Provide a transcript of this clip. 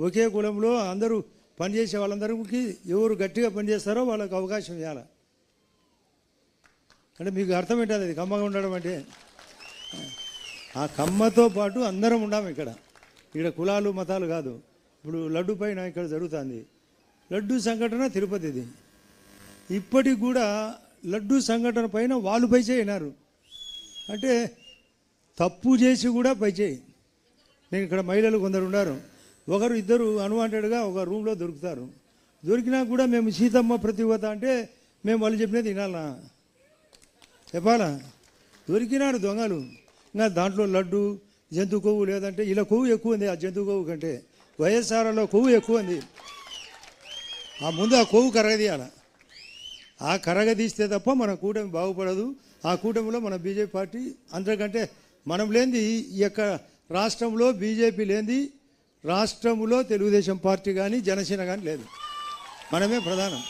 ఒకే కులంలో అందరూ పనిచేసే వాళ్ళందరికీ ఎవరు గట్టిగా పనిచేస్తారో వాళ్ళకు అవకాశం ఇవ్వాలి. అంటే మీకు అర్థమేంటది అది కమ్మగా ఉండడం అంటే? ఆ కమ్మతో పాటు అందరం ఉండాము ఇక్కడ కులాలు మతాలు కాదు. ఇప్పుడు లడ్డు పైన ఇక్కడ జరుగుతుంది లడ్డు సంఘటన తిరుపతిది. ఇప్పటికి కూడా లడ్డు సంఘటన పైన వాళ్ళు పై చేయనారు అంటే తప్పు చేసి కూడా పై చేయి. నేను ఇక్కడ మహిళలు కొందరు ఉన్నారు, ఒకరు ఇద్దరు అన్వాంటెడ్గా ఒక రూమ్లో దొరుకుతారు. దొరికినా కూడా మేము సీతమ్మ ప్రతివత అంటే మేము వాళ్ళు చెప్పినది వినాలనా? చెప్పాలా? దొరికినారు దొంగలు. ఇంకా దాంట్లో లడ్డు జంతు కొవ్వు లేదంటే ఇలా కొవ్వు ఎక్కువ ఉంది. ఆ జంతు కొవ్వు కంటే వైఎస్ఆర్లో కొవ్వు ఎక్కువ ఉంది. ఆ ముందు ఆ కొవ్వు కరగదీయాల. ఆ కరగదీస్తే తప్ప మన కూటమి బాగుపడదు. ఆ కూటమిలో మన బీజేపీ పార్టీ అందరికంటే మనం లేనిది ఈ యొక్క రాష్ట్రంలో బీజేపీ లేనిది రాష్ట్రంలో తెలుగుదేశం పార్టీ కానీ జనసేన కానీ లేదు. మనమే ప్రధానం.